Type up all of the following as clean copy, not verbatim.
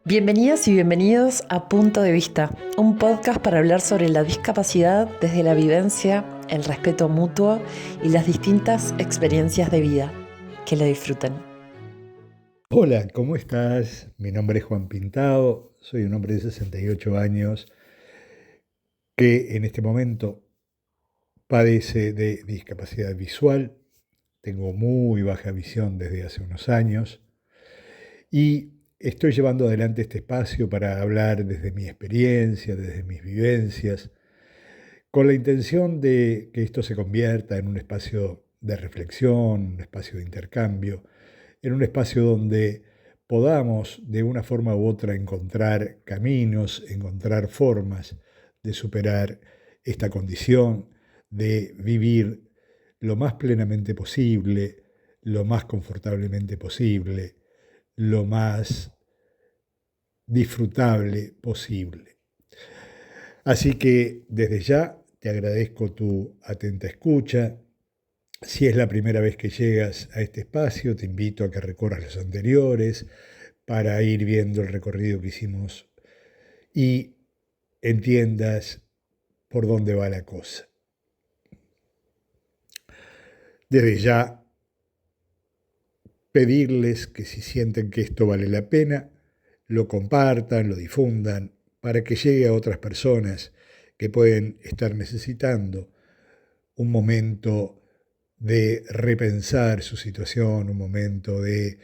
Bienvenidas y bienvenidos a Punto de Vista, un podcast para hablar sobre la discapacidad desde la vivencia, el respeto mutuo y las distintas experiencias de vida. Que la disfruten. Hola, ¿cómo estás? Mi nombre es Juan Pintado, soy un hombre de 68 años que en este momento padece de discapacidad visual. Tengo muy baja visión desde hace unos años y estoy llevando adelante este espacio para hablar desde mi experiencia, desde mis vivencias, con la intención de que esto se convierta en un espacio de reflexión, un espacio de intercambio, en un espacio donde podamos de una forma u otra encontrar caminos, encontrar formas de superar esta condición, de vivir lo más plenamente posible, lo más confortablemente posible, lo más disfrutable posible. Así que desde ya te agradezco tu atenta escucha. Si es la primera vez que llegas a este espacio, te invito a que recorras los anteriores para ir viendo el recorrido que hicimos y entiendas por dónde va la cosa. Desde ya, pedirles que si sienten que esto vale la pena, lo compartan, lo difundan, para que llegue a otras personas que pueden estar necesitando un momento de repensar su situación, un momento de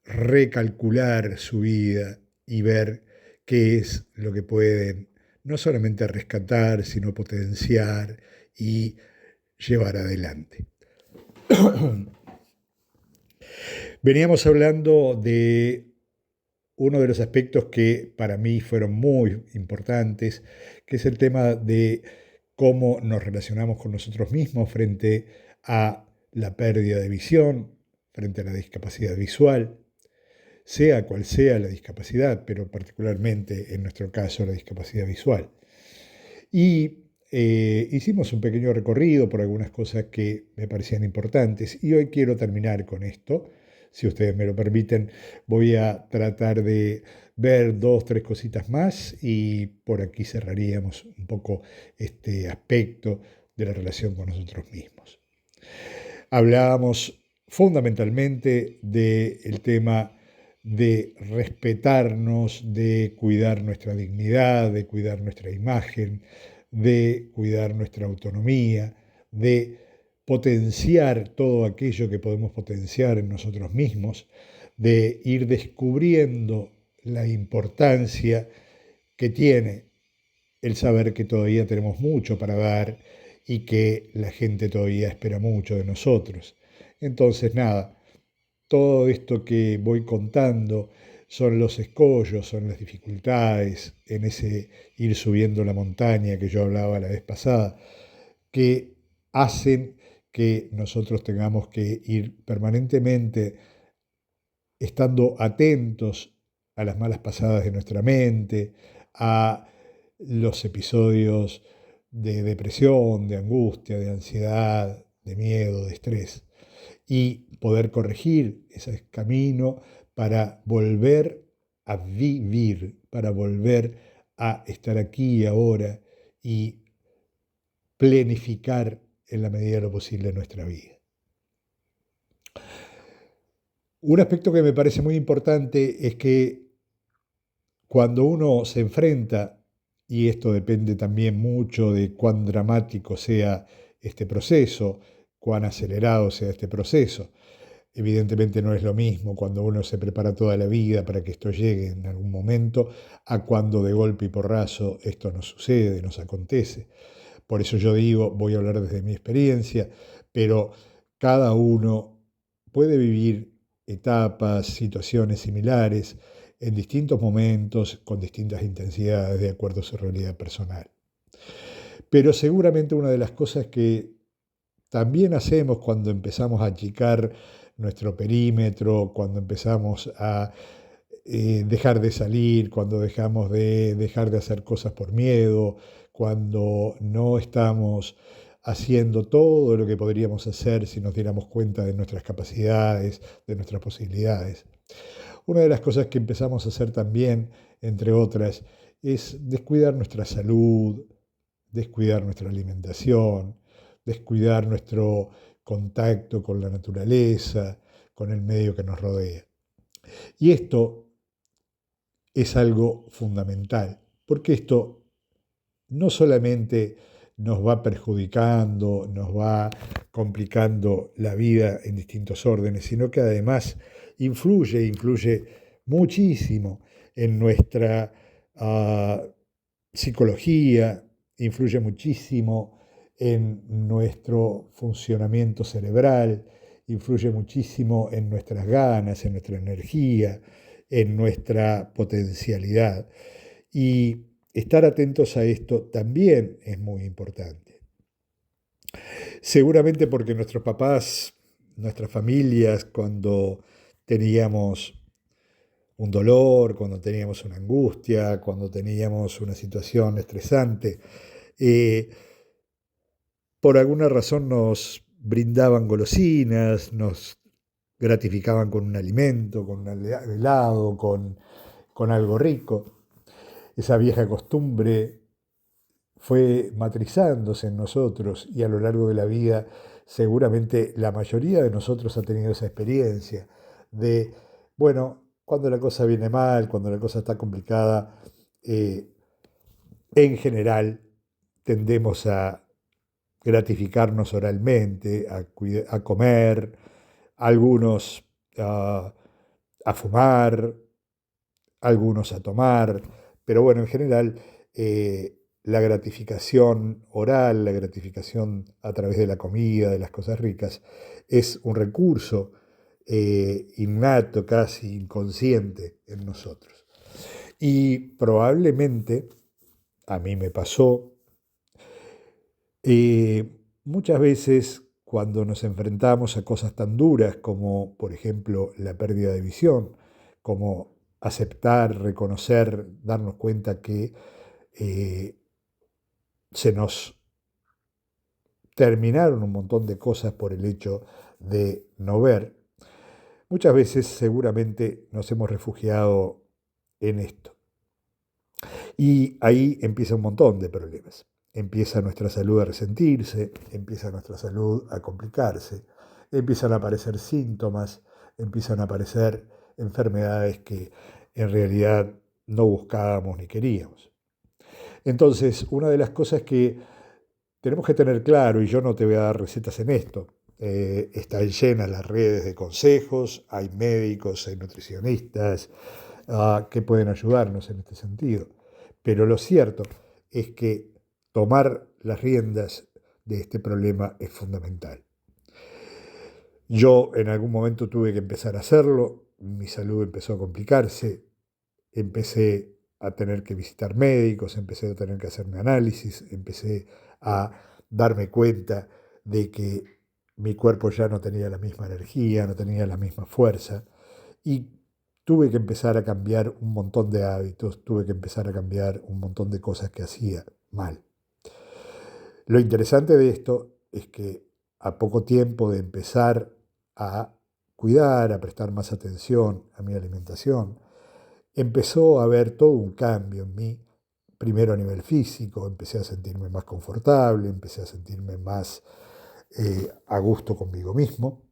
recalcular su vida y ver qué es lo que pueden no solamente rescatar, sino potenciar y llevar adelante. Veníamos hablando de uno de los aspectos que para mí fueron muy importantes, que es el tema de cómo nos relacionamos con nosotros mismos frente a la pérdida de visión, frente a la discapacidad visual, sea cual sea la discapacidad, pero particularmente en nuestro caso la discapacidad visual. Y hicimos un pequeño recorrido por algunas cosas que me parecían importantes y hoy quiero terminar con esto. Si ustedes me lo permiten, voy a tratar de ver dos, tres cositas más y por aquí cerraríamos un poco este aspecto de la relación con nosotros mismos. Hablábamos fundamentalmente del tema de respetarnos, de cuidar nuestra dignidad, de cuidar nuestra imagen, de cuidar nuestra autonomía, de potenciar todo aquello que podemos potenciar en nosotros mismos, de ir descubriendo la importancia que tiene el saber que todavía tenemos mucho para dar y que la gente todavía espera mucho de nosotros. Entonces, nada, todo esto que voy contando son los escollos, son las dificultades en ese ir subiendo la montaña que yo hablaba la vez pasada, que hacen que nosotros tengamos que ir permanentemente estando atentos a las malas pasadas de nuestra mente, a los episodios de depresión, de angustia, de ansiedad, de miedo, de estrés, y poder corregir ese camino para volver a vivir, para volver a estar aquí y ahora y planificar en la medida de lo posible nuestra vida. Un aspecto que me parece muy importante es que cuando uno se enfrenta, y esto depende también mucho de cuán dramático sea este proceso, cuán acelerado sea este proceso. Evidentemente no es lo mismo cuando uno se prepara toda la vida para que esto llegue en algún momento, a cuando de golpe y porrazo esto nos sucede, nos acontece. Por eso yo digo, voy a hablar desde mi experiencia, pero cada uno puede vivir etapas, situaciones similares en distintos momentos, con distintas intensidades, de acuerdo a su realidad personal. Pero seguramente una de las cosas que también hacemos cuando empezamos a achicar nuestro perímetro, cuando empezamos a dejar de salir, cuando dejamos de dejar de hacer cosas por miedo, cuando no estamos haciendo todo lo que podríamos hacer si nos diéramos cuenta de nuestras capacidades, de nuestras posibilidades. Una de las cosas que empezamos a hacer también, entre otras, es descuidar nuestra salud, descuidar nuestra alimentación, descuidar nuestro contacto con la naturaleza, con el medio que nos rodea. Y esto es algo fundamental, porque esto no solamente nos va perjudicando, nos va complicando la vida en distintos órdenes, sino que además influye muchísimo en nuestra psicología, influye muchísimo en nuestro funcionamiento cerebral, influye muchísimo en nuestras ganas, en nuestra energía, en nuestra potencialidad. Y estar atentos a esto también es muy importante. Seguramente porque nuestros papás, nuestras familias, cuando teníamos un dolor, cuando teníamos una angustia, cuando teníamos una situación estresante, eh, por alguna razón nos brindaban golosinas, nos gratificaban con un alimento, con un helado, con algo rico. Esa vieja costumbre fue matrizándose en nosotros y a lo largo de la vida seguramente la mayoría de nosotros ha tenido esa experiencia de, bueno, cuando la cosa viene mal, cuando la cosa está complicada, eh, en general tendemos a gratificarnos oralmente, a comer, algunos a fumar, algunos a tomar, pero bueno, en general la gratificación oral, la gratificación a través de la comida, de las cosas ricas, es un recurso innato, casi inconsciente en nosotros. Y probablemente, a mí me pasó, muchas veces cuando nos enfrentamos a cosas tan duras como, por ejemplo, la pérdida de visión, como aceptar, reconocer, darnos cuenta que eh, se nos terminaron un montón de cosas por el hecho de no ver, muchas veces seguramente nos hemos refugiado en esto. Y ahí empieza un montón de problemas. Empieza nuestra salud a resentirse, empieza nuestra salud a complicarse, empiezan a aparecer síntomas, empiezan a aparecer enfermedades que en realidad no buscábamos ni queríamos. Entonces, una de las cosas que tenemos que tener claro, y yo no te voy a dar recetas en esto, están llenas las redes de consejos, hay médicos, hay nutricionistas que pueden ayudarnos en este sentido. Pero lo cierto es que tomar las riendas de este problema es fundamental. Yo en algún momento tuve que empezar a hacerlo, mi salud empezó a complicarse, empecé a tener que visitar médicos, empecé a tener que hacerme análisis, empecé a darme cuenta de que mi cuerpo ya no tenía la misma energía, no tenía la misma fuerza y tuve que empezar a cambiar un montón de hábitos, tuve que empezar a cambiar un montón de cosas que hacía mal. Lo interesante de esto es que a poco tiempo de empezar a cuidar, a prestar más atención a mi alimentación, empezó a haber todo un cambio en mí, primero a nivel físico, empecé a sentirme más confortable, empecé a sentirme más a gusto conmigo mismo,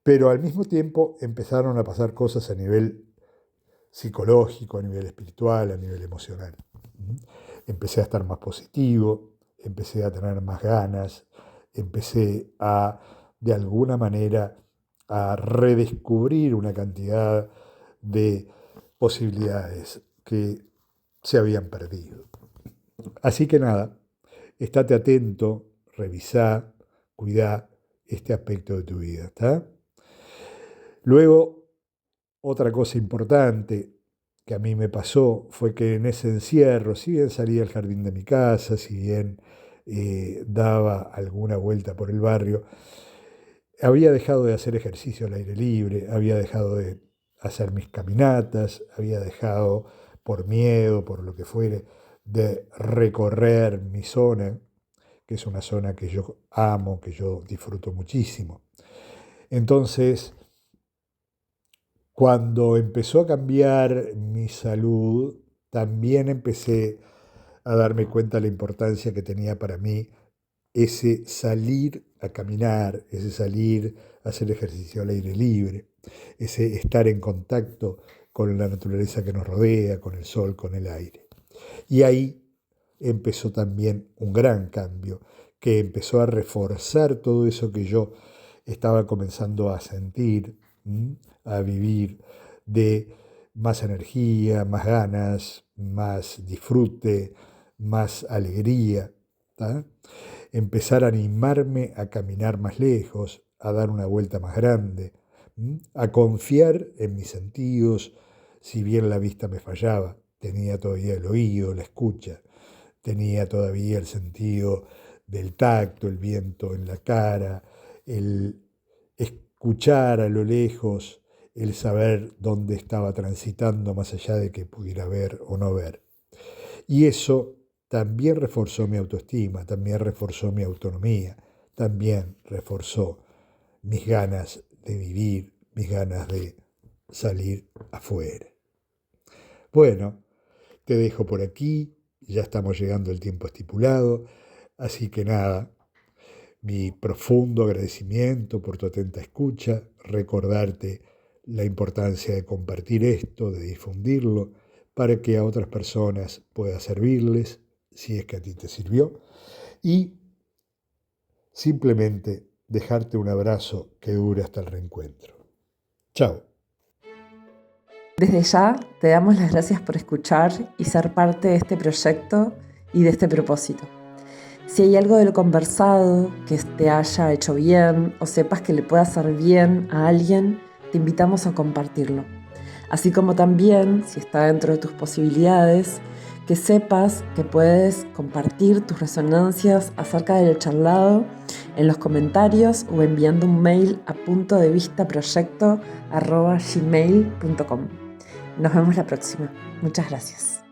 pero al mismo tiempo empezaron a pasar cosas a nivel psicológico, a nivel espiritual, a nivel emocional. Empecé a estar más positivo, empecé a tener más ganas, empecé a, de alguna manera, a redescubrir una cantidad de posibilidades que se habían perdido. Así que nada, estate atento, revisá, cuidá este aspecto de tu vida, ¿está? Luego, otra cosa importante que a mí me pasó fue que en ese encierro, si bien salía al jardín de mi casa, si bien daba alguna vuelta por el barrio, había dejado de hacer ejercicio al aire libre, había dejado de hacer mis caminatas, había dejado por miedo, por lo que fuere, de recorrer mi zona, que es una zona que yo amo, que yo disfruto muchísimo. Entonces, Cuando empezó a cambiar mi salud, también empecé a darme cuenta de la importancia que tenía para mí ese salir a caminar, ese salir a hacer ejercicio al aire libre, ese estar en contacto con la naturaleza que nos rodea, con el sol, con el aire. Y ahí empezó también un gran cambio que empezó a reforzar todo eso que yo estaba comenzando a sentir, a vivir, de más energía, más ganas, más disfrute, más alegría. ¿Tá? Empezar a animarme a caminar más lejos, a dar una vuelta más grande, a confiar en mis sentidos, si bien la vista me fallaba, tenía todavía el oído, la escucha, tenía todavía el sentido del tacto, el viento en la cara, el escuchar a lo lejos, el saber dónde estaba transitando más allá de que pudiera ver o no ver. Y eso también reforzó mi autoestima, también reforzó mi autonomía, también reforzó mis ganas de vivir, mis ganas de salir afuera. Bueno, te dejo por aquí, ya estamos llegando al tiempo estipulado, así que nada, mi profundo agradecimiento por tu atenta escucha, recordarte la importancia de compartir esto, de difundirlo, para que a otras personas pueda servirles, si es que a ti te sirvió, y simplemente dejarte un abrazo que dure hasta el reencuentro. Chao. Desde ya te damos las gracias por escuchar y ser parte de este proyecto y de este propósito. Si hay algo de lo conversado que te haya hecho bien o sepas que le pueda hacer bien a alguien, te invitamos a compartirlo. Así como también, si está dentro de tus posibilidades, que sepas que puedes compartir tus resonancias acerca del charlado en los comentarios o enviando un mail a puntodevistaproyecto@gmail.com. Nos vemos la próxima. Muchas gracias.